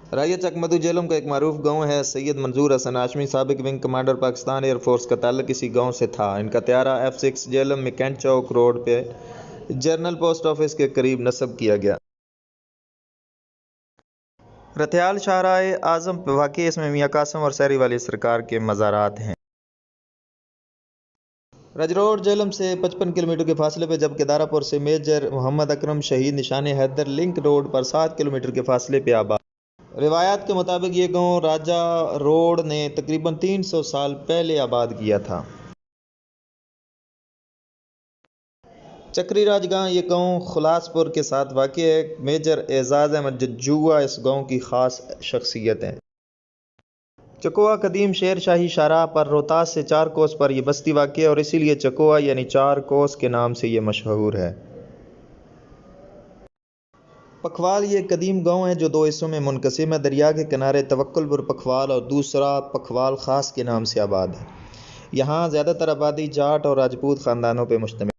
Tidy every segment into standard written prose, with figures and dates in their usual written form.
राया चकमदू जेलम का एक मारूफ गांव है। सैयद मंजूर हसन हाशमी साबिक विंग कमांडर पाकिस्तान एयरफोर्स का ताल्लुक इसी गांव से था। इनका त्यारा F6 जेलम में कैंट चौक रोड पे जनरल पोस्ट ऑफिस के करीब नस्ब किया गया। रथियाल शाहराए आजम वाकई इसमें मियाँ कासम और सहरी वाली सरकार के मज़ारात हैं। रजरोड जेलम से 55 किलोमीटर के फासले पर, जबकि दारापुर से मेजर मोहम्मद अकरम शहीद निशान हैदर लिंक रोड पर 7 किलोमीटर के फासले पर आबाद। रिवायात के मुताबिक ये गांव राजा रोड ने तकरीबन 300 साल पहले आबाद किया था। चक्री राजगांव ये गांव खुलासपुर के साथ वाक़ है। मेजर एजाज अहमद जज्जुआ इस गांव की ख़ास शख्सियत है। चकोआ कदीम शेर शाही शाहराह पर रोहतास से 4 कोस पर यह बस्ती वाक़ है और इसीलिए चकोआ यानी 4 कोस के नाम से ये मशहूर है। पखवाल ये कदीम गांव है जो 2 हिस्सों में मुनक़सिम है। दरिया के किनारे तवक्कुलपुर पखवाल और दूसरा पखवाल ख़ास के नाम से आबाद है। यहाँ ज़्यादातर आबादी जाट और राजपूत ख़ानदानों पर मुश्तमिल।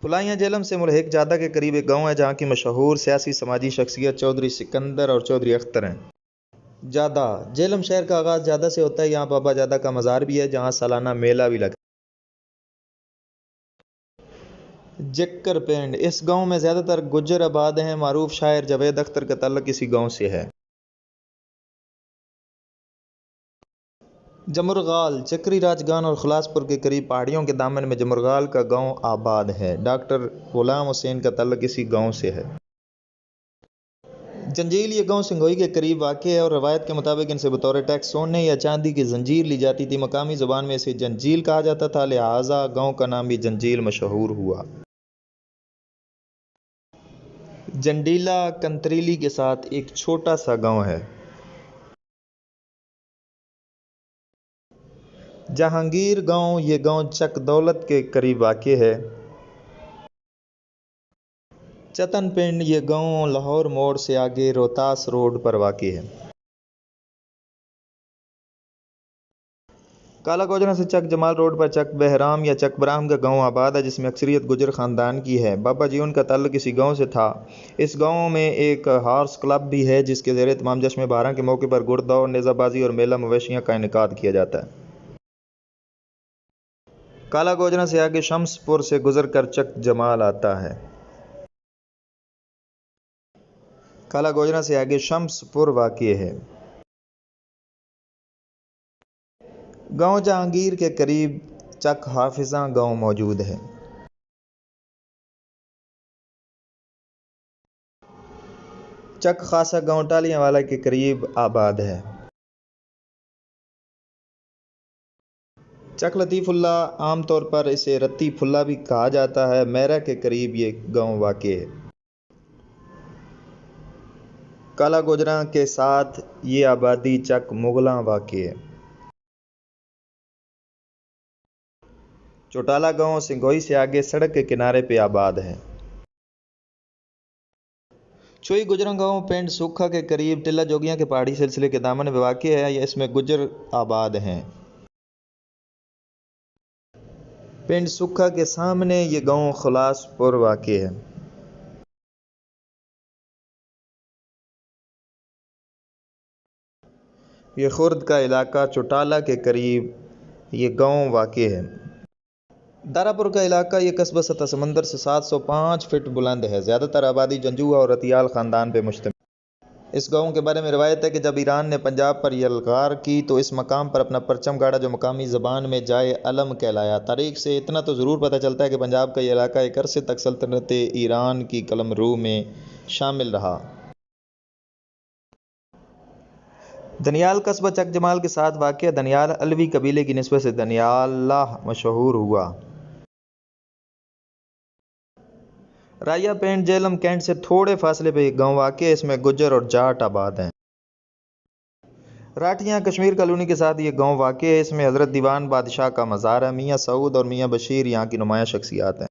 फुलाइयाँ जेलम से मुल्हिक जादा के करीब एक गांव है जहाँ की मशहूर सियासी समाजी शख्सियत चौधरी सिकंदर और चौधरी अख्तर हैं। जादा जेलम शहर का आगाज़ जादा से होता है। यहाँ बाबा जादा का मज़ार भी है जहाँ सालाना मेला भी लगता है। जक्कर पिंड इस गांव में ज़्यादातर गुज्जर आबाद हैं। मारूफ शायर जावेद अख्तर का ताल्लुक इसी गांव से है। जमुरगाल चक्री राजगान और खुलासपुर के करीब पहाड़ियों के दामन में जमुरगाल का गांव आबाद है। डॉक्टर गुलाम हुसैन का ताल्लुक इसी गांव से है। जंजील ये गांव सिंघोई के करीब वाक़ है और रवायत के मुताबिक इनसे बतौर टैक्स सोने या चांदी की जंजीर ली जाती थी। मकामी ज़ुबान में इसे जंजील कहा जाता था, लिहाजा गांव का नाम भी जंजील मशहूर हुआ। जंडीला कंतरीली के साथ एक छोटा सा गांव है। जहांगीर गांव ये गांव चक दौलत के करीब वाक़ है। चतन पिंड ये गांव लाहौर मोड़ से आगे रोहतास रोड पर वाक़ है। काला कोजरा से चक जमाल रोड पर चक बहराम या चक बराम का गांव आबाद है जिसमें अक्सरियत गुजर ख़ानदान की है। बाबा जीवन का ताल्लुक इसी गांव से था। इस गांव में एक हार्स क्लब भी है जिसके ज़ेरे तमाम जश्न बहारां के मौके पर घुड़ दौड़, नेज़ाबाजी और मेला मवेशियाँ का इनेकाद किया जाता है। काला गोजरा से आगे शम्सपुर से गुजर कर चक जमाल आता है। काला गोजरा से आगे शम्सपुर वाक़ है। गांव जहांगीर के करीब चक हाफिज़ा गांव मौजूद है। चक खासा गांव टालियांवाला के करीब आबाद है। चक लतीफ़ुल्ला आम तौर पर इसे रत्ती फुल्ला भी कहा जाता है। मेरा के करीब ये गांव वाक़ है। काला गोजरा के साथ ये आबादी चक मुगला वाक़ है। चौटाला गांव सिंघोई से आगे सड़क के किनारे पे आबाद है। चोई गुजरा गांव पिंड सूखा के करीब टिल्ला जोगियां के पहाड़ी सिलसिले के दामन में वाक़ है। इसमें गुजर आबाद हैं। पिंड सूखा के सामने ये गांव खुलासपुर वाक़ है। ये खुर्द का इलाका चौटाला के करीब ये गांव वाक़ है। दारापुर का इलाका ये कस्बा सतह समंदर से 705 फीट बुलंद है। ज़्यादातर आबादी जंजुआ और रतियाल ख़ानदान पर मुश्तमिल। इस गांव के बारे में रवायत है कि जब ईरान ने पंजाब पर यलगार की तो इस मकाम पर अपना परचम गाड़ा जो मकामी ज़बान में जाए अलम कहलाया। तारीख से इतना तो ज़रूर पता चलता है कि पंजाब का ये इलाका एक अरसे तक सल्तनत ईरान की कलमरू में शामिल रहा। दनियाल कस्बा चक जमाल के साथ वाक़ है। दनियाल अलवी कबीले की निस्बत से दनियाला मशहूर हुआ। राया पिंड जेलम कैंट से थोड़े फासले पर एक गांव वाक़ है। इसमें गुज्जर और जाट आबाद हैं। राठियाँ कश्मीर कॉलोनी के साथ ये गांव वाक़ है। इसमें हज़रत दीवान बादशाह का मज़ार है। मियाँ सऊद और मियाँ बशीर यहाँ की नुमायाँ शख्सियात हैं।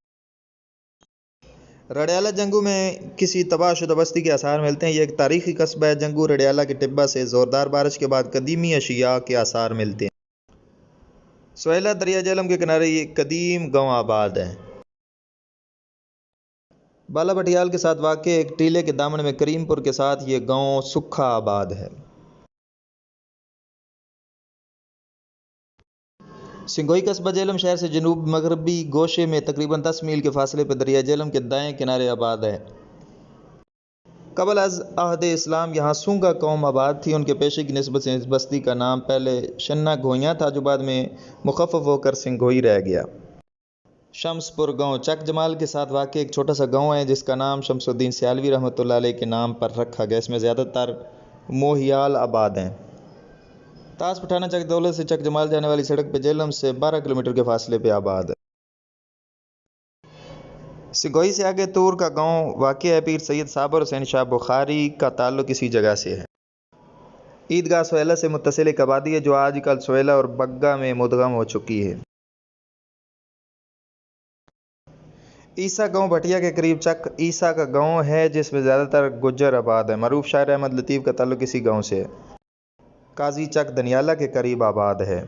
रडियाला जंगू में किसी तबाहशुदा बस्ती के आसार मिलते हैं। यह एक तारीखी कस्बा है। जंगू रडियाला के टिब्बा से ज़ोरदार बारिश के बाद कदीमी अशिया के आसार मिलते हैं। सोहेला दरिया जेलम के किनारे ये कदीम गांव आबाद है। बाला भटियाल के साथ वाक़े एक टीले के दामन में करीमपुर के साथ ये गांव सुक्खा आबाद है। सिंघोई कस्बा झेलम शहर से जनूब मगरबी गोशे में तकरीबन 10 मील के फासले पर दरिया झेलम के दाएं किनारे आबाद है। कबल अज़ अहद इस्लाम यहाँ सूंगा कौम आबाद थी। उनके पेशे की निस्बत से इस बस्ती का नाम पहले शन्ना घोइयाँ था, जो बाद में मुखफ़्फ़ होकर सिंघोई रह गया। शम्सपुर गांव चक जमाल के साथ वाक़े एक छोटा सा गांव है जिसका नाम शमसुद्दीन सियालवी रहमतुल्लाह अलैह के नाम पर रखा गया। इसमें ज़्यादातर मोहियाल आबाद हैं। तास पठाना चक दौलत से चक जमाल जाने वाली सड़क पर झेलम से 12 किलोमीटर के फासले पर आबाद है। सिंघोई से आगे तूर का गांव वाक़े है। पीर सैयद साबर हुसैन शाह बुखारी का ताल्लुक इसी जगह से है। ईदगाह सोहेला से मुत्तसिल एक आबादी है जो आजकल सोहेला और बग्गा में मुदगम हो चुकी है। ईसा गांव भटिया के करीब चक ईसा का गांव है जिसमें ज़्यादातर गुज्जर आबाद है। मरूफ शायर अहमद लतीफ़ का ताल्लुक इसी गांव से है। काजी चक दनियाला के करीब आबाद है।